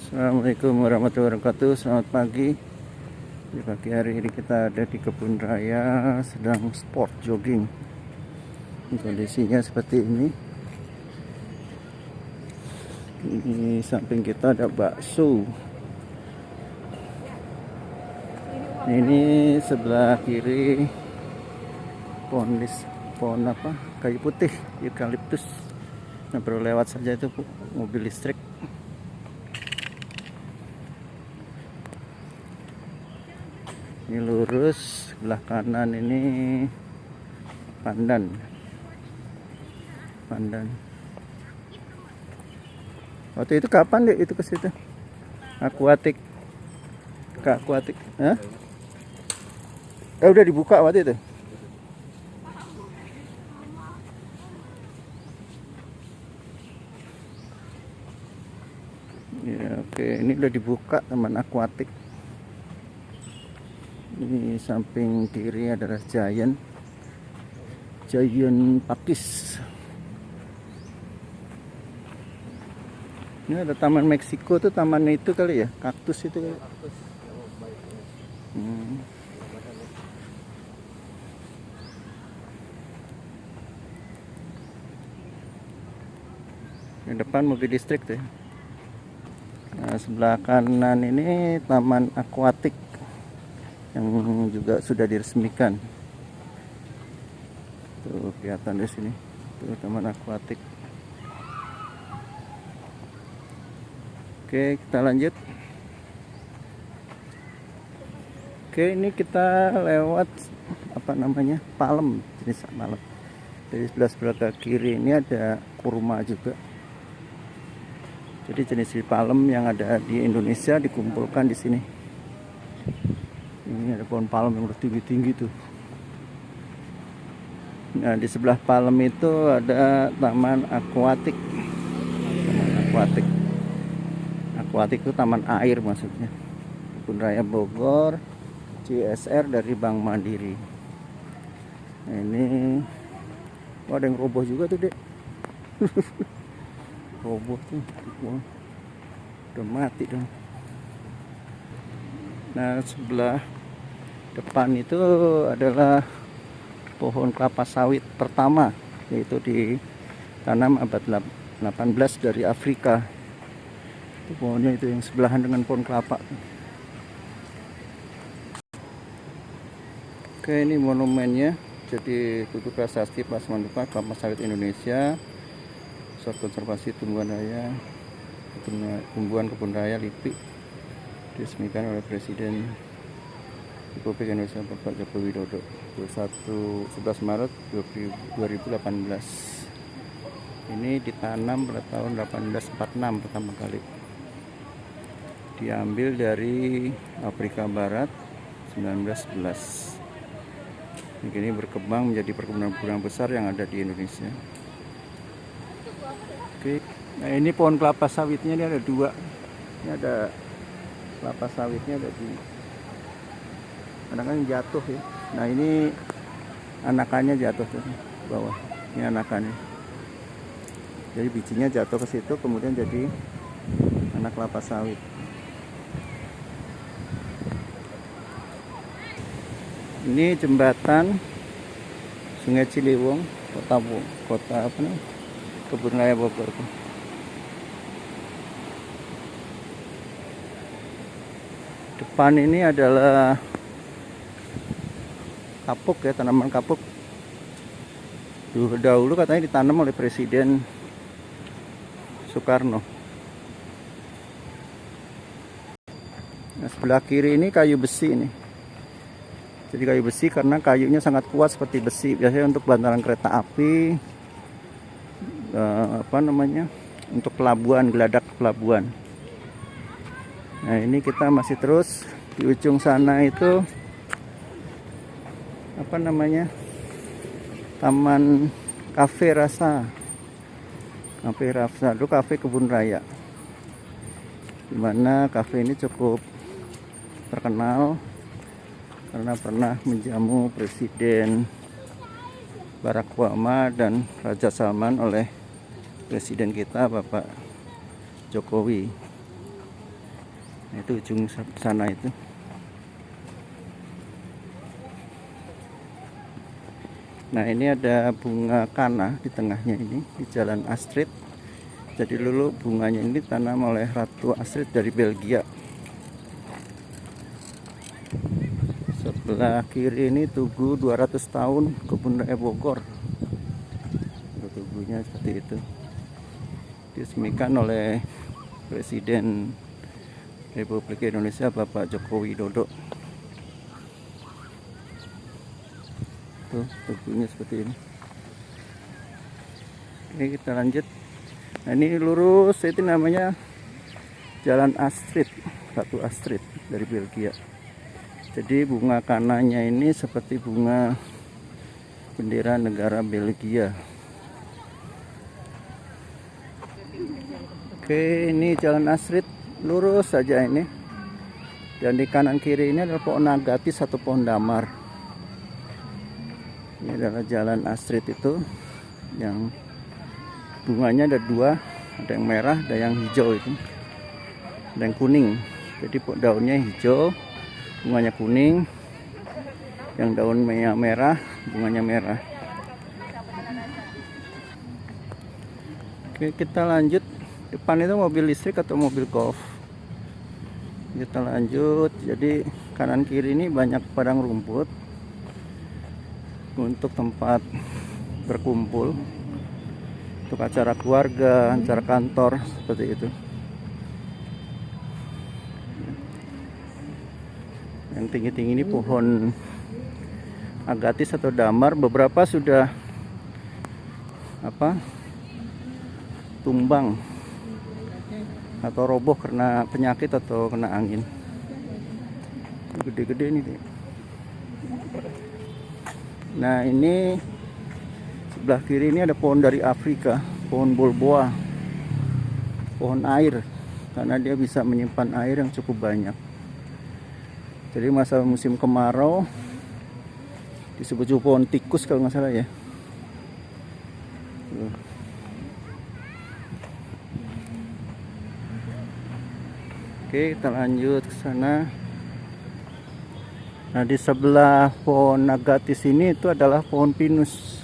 Assalamualaikum warahmatullahi wabarakatuh. Selamat pagi. Di pagi hari ini kita ada di kebun raya sedang sport jogging. Kondisinya seperti ini. Di samping kita ada bakso. Ini sebelah kiri pohon apa? Kayu putih, eukaliptus. Nah, baru lewat saja itu mobil listrik. Ini lurus, sebelah kanan ini pandan. Waktu itu kapan deh itu ke situ? Akuatik. Hah? Udah dibuka waktu itu. Ya, oke, ini udah dibuka taman akuatik. Ini samping kiri adalah Giant Pakis. Ini ada Taman Meksiko tuh, taman itu kali ya, kaktus itu kali. Di depan mobil listrik tuh. Nah, sebelah kanan ini taman akuatik yang juga sudah diresmikan. Tuh kelihatan di sini. Tuh taman akuatik. Oke, kita lanjut. Oke, ini kita lewat palem, jenis palem. Dari sebelah kiri ini ada kurma juga. Jadi jenis palem yang ada di Indonesia dikumpulkan di sini. Ini ada pohon palem yang udah tinggi-tinggi tuh. Nah, di sebelah palem itu ada taman akuatik. Akuatik itu taman air maksudnya. Kebun Raya Bogor, CSR dari Bank Mandiri. Nah, ini ada yang roboh juga tuh, Dek. Roboh tuh. Udah mati dong. Nah, sebelah depan itu adalah pohon kelapa sawit pertama, yaitu ditanam abad 18 dari Afrika. Itu pohonnya itu yang sebelahan dengan pohon kelapa. Oke, ini monumennya. Jadi Tugu Prasasti Plasmanupa Kelapa Sawit Indonesia, Pusat Konservasi Tumbuhan Raya, Kebun Raya LIPI, diresmikan oleh Presiden Republik Indonesia Bapak Joko Widodo 11 Maret 2018. Ini ditanam pada tahun 1846 pertama kali. Diambil dari Afrika Barat 1911. Ini berkembang menjadi perkebunan besar yang ada di Indonesia. Oke. Nah, ini pohon kelapa sawitnya ini ada dua. Ini ada kelapa sawitnya ada di kadang-kadang jatuh ya. Nah, ini anakannya jatuh ke bawah. Ini anakannya. Jadi bijinya jatuh ke situ, kemudian jadi anak kelapa sawit. Ini jembatan Sungai Ciliwung, kota Kebun Raya Bogor. Depan ini adalah kapuk ya, tanaman kapuk. Dahulu katanya ditanam oleh Presiden Soekarno. Nah, sebelah kiri ini kayu besi ini. Jadi kayu besi karena kayunya sangat kuat seperti besi. Biasanya untuk bantalan kereta api, untuk pelabuhan, geladak pelabuhan. Nah, ini kita masih terus di ujung sana itu Taman Cafe Rasa. Itu kafe Kebun Raya. Dimana kafe ini cukup terkenal karena pernah menjamu Presiden Barack Obama dan Raja Salman oleh Presiden kita Bapak Jokowi. Nah, itu ujung sana itu. Nah, ini ada bunga kana di tengahnya ini di Jalan Astrid. Jadi dulu bunganya ini ditanam oleh Ratu Astrid dari Belgia. Sebelah kiri ini Tugu 200 tahun Kebun Raya Bogor. Tugunya seperti itu. Diresmikan oleh Presiden Republik Indonesia Bapak Joko Widodo. Tuh, tubuhnya seperti ini. Oke, kita lanjut. Nah, ini lurus, itu namanya Jalan Astrid, Ratu Astrid dari Belgia. Jadi bunga kananya ini seperti bunga bendera negara Belgia. Oke, ini Jalan Astrid, lurus saja ini. Dan di kanan kiri ini adalah pohon agatis atau pohon damar. Ini adalah Jalan Astrid itu, yang bunganya ada dua, ada yang merah, ada yang hijau itu, ada yang kuning. Jadi daunnya hijau, bunganya kuning, yang daun merah, bunganya merah. Oke, kita lanjut. Depan itu mobil listrik atau mobil golf. Kita lanjut. Jadi kanan kiri ini banyak padang rumput untuk tempat berkumpul, untuk acara keluarga, acara kantor, seperti itu. Yang tinggi-tinggi ini pohon agatis atau damar, beberapa sudah tumbang atau roboh karena penyakit atau kena angin. Gede-gede ini deh. Nah, ini sebelah kiri ini ada pohon dari Afrika, pohon bolboa, pohon air, karena dia bisa menyimpan air yang cukup banyak. Jadi masa musim kemarau disebut juga pohon tikus kalau nggak salah ya. Oke, kita lanjut ke sana. Nah, di sebelah pohon agatis ini itu adalah pohon pinus,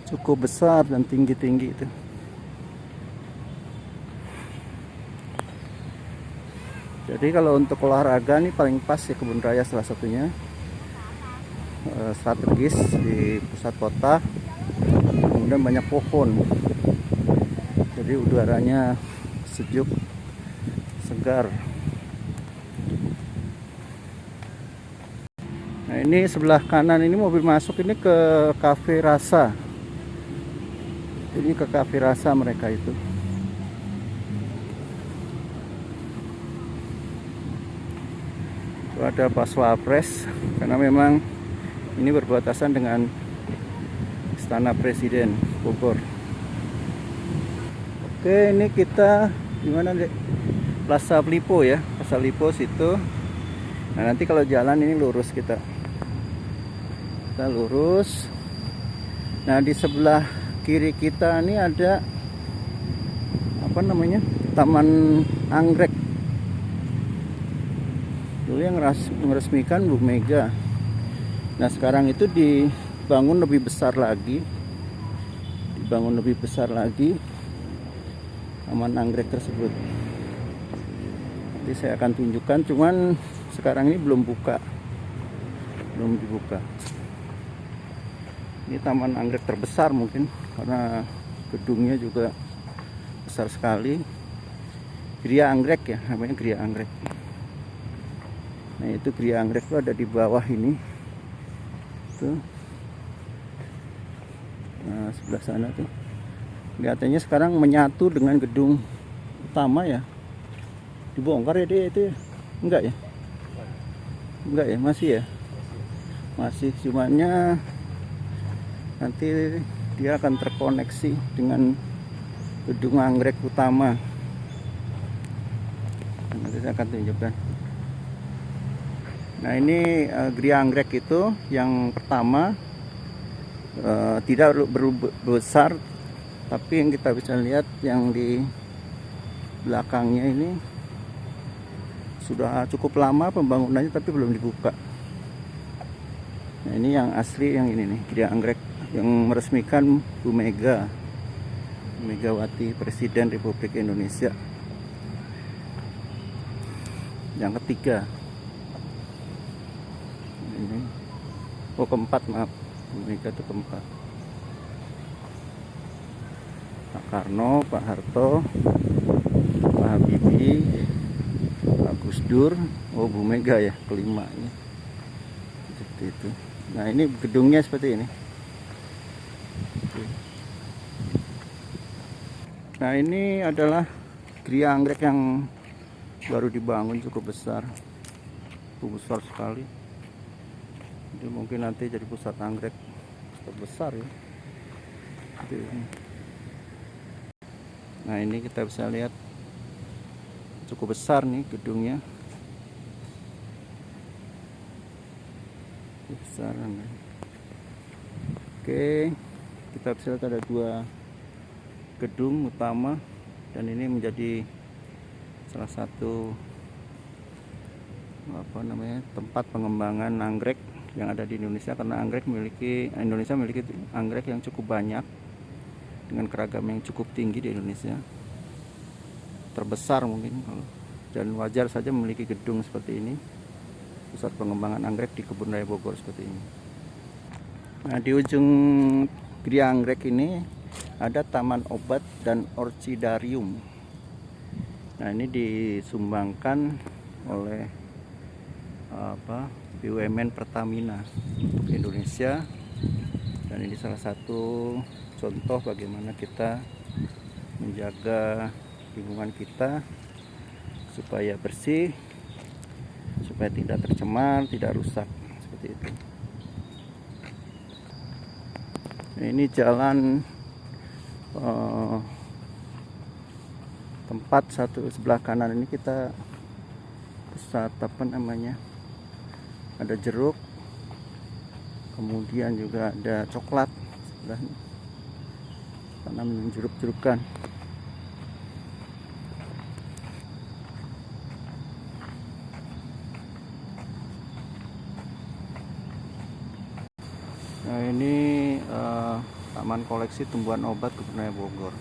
cukup besar dan tinggi-tinggi itu. Jadi kalau untuk olahraga nih paling pas ya kebun raya salah satunya. Strategis di pusat kota, kemudian banyak pohon, jadi udaranya sejuk, segar. Nah, ini sebelah kanan ini mobil masuk ini ke Cafe Rasa. Ini ke Cafe Rasa mereka itu. Itu ada Pas Wapres, karena memang ini berbatasan dengan Istana Presiden Bogor. Oke, ini kita gimana deh? Plaza Lipo ya, Plaza Lipo situ. Nah, nanti kalau jalan ini lurus kita lurus. Nah, di sebelah kiri kita ini ada apa namanya, Taman Anggrek. Dulu yang meresmikan Bu Mega. Nah, sekarang itu dibangun lebih besar lagi, Taman Anggrek tersebut. Nanti saya akan tunjukkan, cuman sekarang ini belum dibuka. Ini Taman Anggrek terbesar mungkin, karena gedungnya juga besar sekali. Gria Anggrek ya, namanya Gria Anggrek. Nah, itu Gria Anggrek itu ada di bawah ini tuh. Nah, sebelah sana tuh kelihatannya sekarang menyatu dengan gedung utama ya. Dibongkar ya dia itu ya? Enggak ya, masih ya, masih, cumannya nanti dia akan terkoneksi dengan gedung Anggrek utama. Nanti saya akan tunjukkan. Nah, ini Gria Anggrek itu yang pertama, tidak besar, tapi yang kita bisa lihat yang di belakangnya ini Sudah cukup lama pembangunannya tapi belum dibuka. Nah, ini yang asli yang ini nih, Gria Anggrek yang meresmikan Bu Megawati Presiden Republik Indonesia yang ketiga. Ini keempat, maaf, Bu Mega itu keempat. Pak Karno, Pak Harto, Pak Habibie, Pak Gus Dur, Bu Mega ya kelima ini. Seperti itu. Nah, ini gedungnya seperti ini. Nah, ini adalah Gria Anggrek yang baru dibangun, cukup besar, sekali. Jadi mungkin nanti jadi pusat anggrek besar ya. Nah, ini kita bisa lihat cukup besar nih gedungnya. Besar. Oke, kita bisa lihat ada 2 gedung utama dan ini menjadi salah satu tempat pengembangan anggrek yang ada di Indonesia, karena Indonesia memiliki anggrek yang cukup banyak dengan keragaman yang cukup tinggi di Indonesia, terbesar mungkin, dan wajar saja memiliki gedung seperti ini, pusat pengembangan anggrek di Kebun Raya Bogor seperti ini. Nah, di ujung Gria Anggrek ini ada Taman Obat dan Orchidarium. Nah, ini disumbangkan oleh BUMN Pertamina untuk Indonesia, dan ini salah satu contoh bagaimana kita menjaga lingkungan kita supaya bersih, supaya tidak tercemar, tidak rusak, seperti itu. Nah, ini jalan tempat satu sebelah kanan ini kita pusat ada jeruk, kemudian juga ada coklat sebelah ini, tanam jeruk-jerukan. Nah, ini Taman Koleksi Tumbuhan Obat Kebun Raya Bogor.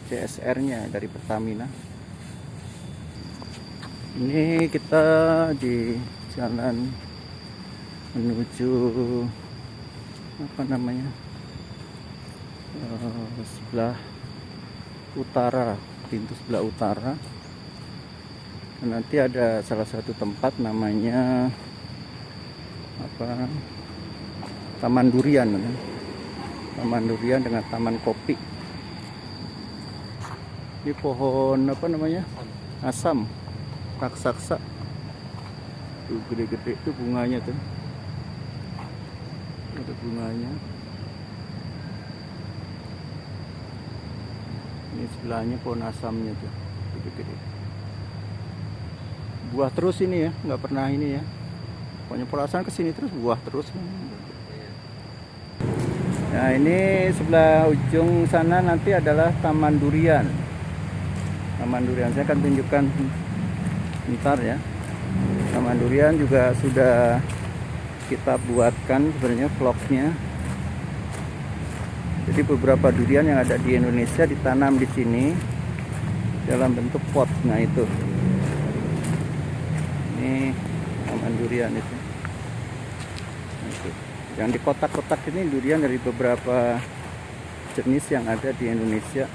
CSR-nya dari Pertamina. Ini kita di jalan menuju sebelah utara, pintu sebelah utara. Dan nanti ada salah satu tempat namanya Taman Durian, Taman Durian dengan Taman Kopi. Ini pohon asam raksasa tuh, gede-gede tuh bunganya tuh, ada bunganya. Ini sebelahnya pohon asamnya tuh, gede-gede, buah terus ini ya, nggak pernah ini ya, pokoknya perasaan kesini terus buah terus. Nah, ini sebelah ujung sana nanti adalah Taman Durian. Taman Durian saya akan tunjukkan bentar ya. Taman Durian juga sudah kita buatkan sebenarnya vlognya. Jadi beberapa durian yang ada di Indonesia ditanam di sini dalam bentuk pot. Nah, itu. Ini Taman Durian itu. Yang di kotak-kotak ini durian dari beberapa jenis yang ada di Indonesia.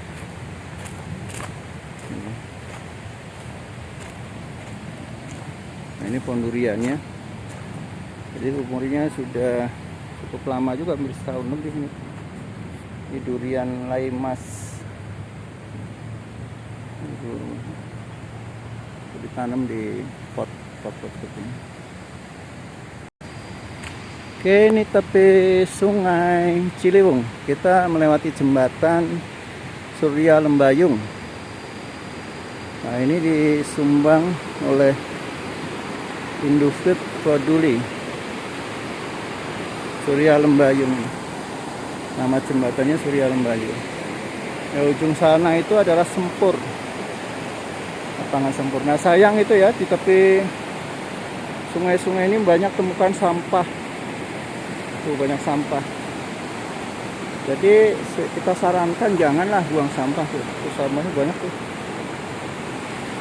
Nah, ini pohon duriannya. Jadi umurnya sudah cukup lama juga, hampir setahun lebih ini. Ini durian laimas. Itu ditanam di pot seperti ini. Oke, ini tepi Sungai Ciliwung. Kita melewati jembatan Surya Lembayung. Nah, ini disumbang oleh Indofit Peduli. Surya Lembayung. Nama jembatannya Surya Lembayung. Di ujung sana itu adalah Sempur. lapangan sempurna. Sayang itu ya, di tepi sungai-sungai ini banyak temukan sampah. Tuh banyak sampah. Jadi kita sarankan janganlah buang sampah tuh. Tuh sampahnya banyak tuh.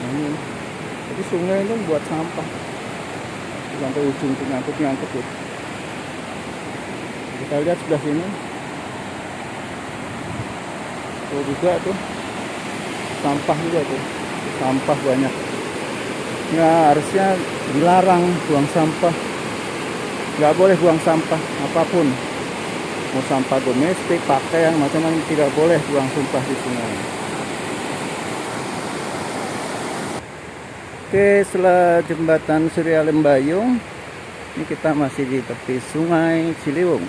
Nah, ini. Jadi sungai itu buat sampah. Sampai ujung tuh nyangkut tuh. Kita lihat sebelah sini. Tuh juga tuh. Sampah juga tuh. Sampah banyak. Ya harusnya dilarang buang sampah. Nggak boleh buang sampah apapun. Mau sampah domestik, pakaian, macam-macam tidak boleh buang sampah di sungai. Oke, setelah jembatan Surya Lembayung, ini kita masih di tepi sungai Ciliwung.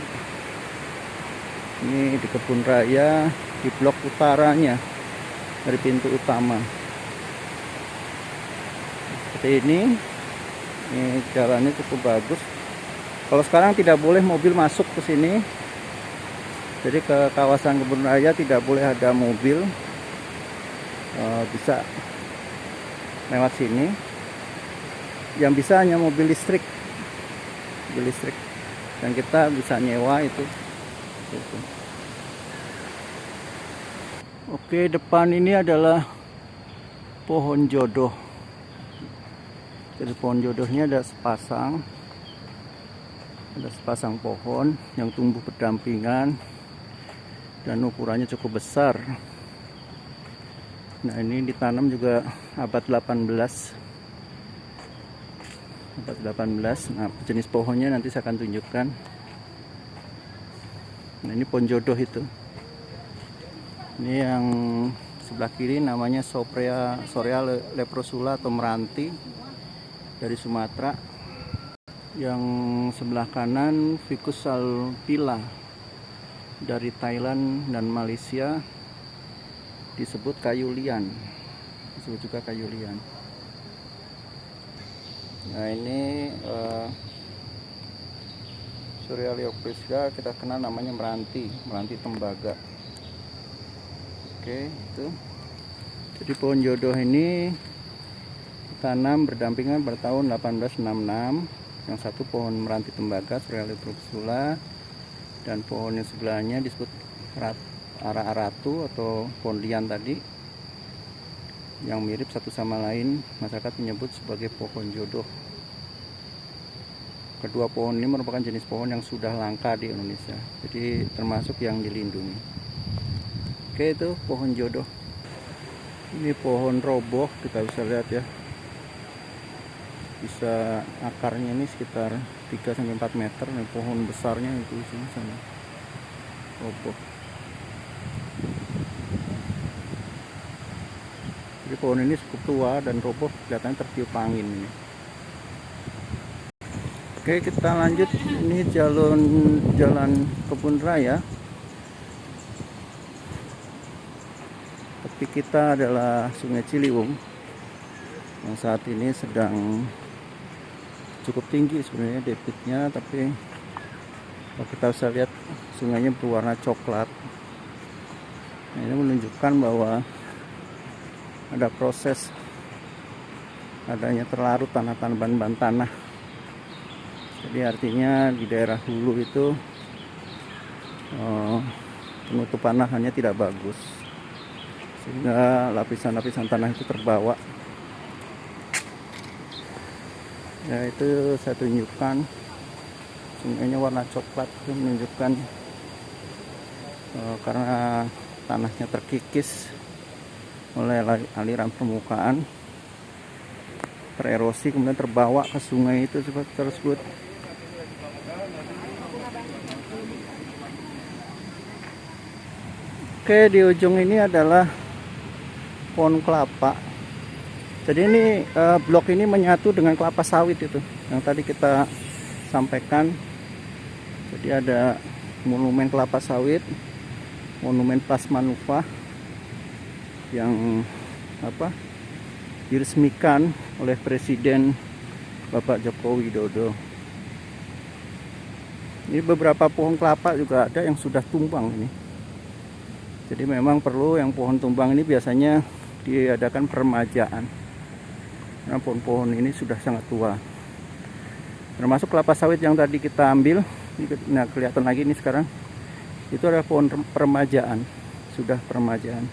Ini di kebun raya, di blok utaranya dari pintu utama. Seperti ini jalannya cukup bagus. Kalau sekarang tidak boleh mobil masuk ke sini. Jadi ke kawasan kebun raya tidak boleh ada mobil. Bisa lewat sini. Yang bisa hanya mobil listrik. Dan kita bisa nyewa itu. Oke, depan ini adalah pohon jodoh. Jadi pohon jodohnya ada sepasang. Ada sepasang pohon yang tumbuh berdampingan dan ukurannya cukup besar. Nah, ini ditanam juga abad 18. Nah, jenis pohonnya nanti saya akan tunjukkan. Nah, ini pohon jodoh itu. Ini yang sebelah kiri namanya Sorea leprosula atau meranti dari Sumatera. Yang sebelah kanan Ficus salpila dari Thailand dan Malaysia, disebut kayu lian, disebut juga kayu lian. Nah, ini Surya leprosula kita kenal namanya meranti tembaga. Oke, itu. Jadi pohon jodoh ini ditanam berdampingan pada tahun 1866. Yang satu pohon meranti tembaga Surya leprosula, dan pohon yang sebelahnya disebut ara-aratu atau pohon lian tadi, yang mirip satu sama lain, masyarakat menyebut sebagai pohon jodoh. Kedua pohon ini merupakan jenis pohon yang sudah langka di Indonesia, jadi termasuk yang dilindungi. Oke, itu pohon jodoh. Ini pohon roboh, kita bisa lihat ya. Bisa akarnya ini sekitar 3-4 meter. Nih, pohon besarnya itu sini sana roboh. Jadi pohon ini cukup tua dan roboh, kelihatannya tertiup angin ini. Oke, kita lanjut. Ini jalan kebun raya. Tepi kita adalah Sungai Ciliwung yang saat ini sedang cukup tinggi sebenarnya debitnya, tapi kalau kita bisa lihat sungainya berwarna coklat. Nah, ini menunjukkan bahwa ada proses adanya terlarut ban tanah. Jadi artinya di daerah hulu itu penutupan lahannya tidak bagus, sehingga lapisan-lapisan tanah itu terbawa. Ya, itu saya tunjukkan sungainya warna coklat, itu menunjukkan karena tanahnya terkikis oleh aliran permukaan, tererosi kemudian terbawa ke sungai itu tersebut. Oke, di ujung ini adalah pohon kelapa. Jadi ini blok ini menyatu dengan kelapa sawit itu yang tadi kita sampaikan. Jadi ada monumen kelapa sawit, monumen Plasmanuva yang diresmikan oleh Presiden Bapak Joko Widodo. Ini beberapa pohon kelapa juga ada yang sudah tumbang ini. Jadi memang perlu yang pohon tumbang ini biasanya diadakan peremajaan. Nah, pohon-pohon ini sudah sangat tua. Termasuk kelapa sawit yang tadi kita ambil. Nah, kelihatan lagi ini sekarang. Itu adalah pohon peremajaan. Sudah peremajaan.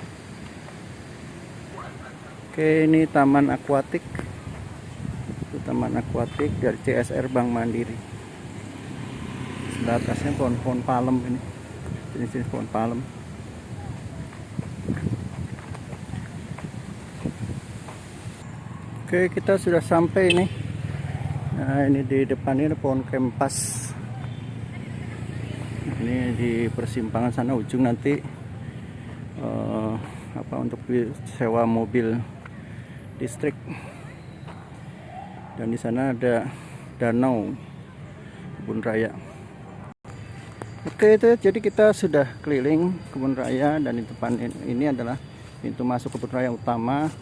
Oke, ini taman akuatik. Itu taman akuatik dari CSR Bank Mandiri. Sebelah atasnya pohon-pohon palem ini. Jenis-jenis pohon palem. Oke, kita sudah sampai ini. Nah, ini di depan ini pohon kempas. Ini di persimpangan sana ujung nanti untuk sewa mobil listrik. Dan di sana ada danau kebun raya. Oke, itu jadi kita sudah keliling kebun raya, dan di depan ini adalah pintu masuk kebun raya utama.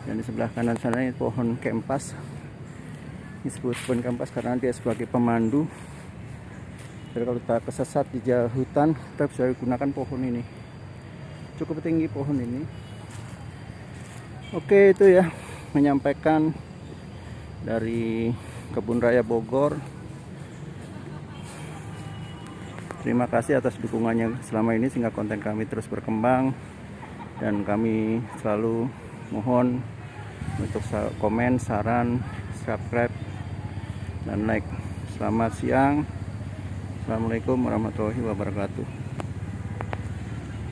Dan di sebelah kanan sana ini pohon kempas. Disebut pohon kempas karena dia sebagai pemandu. Jadi kalau kita kesesat di jalan hutan, kita bisa gunakan pohon ini. Cukup tinggi pohon ini. Oke, itu ya, menyampaikan dari Kebun Raya Bogor. Terima kasih atas dukungannya selama ini sehingga konten kami terus berkembang, dan kami selalu mohon untuk komen, saran, subscribe, dan like. Selamat siang. Assalamualaikum warahmatullahi wabarakatuh.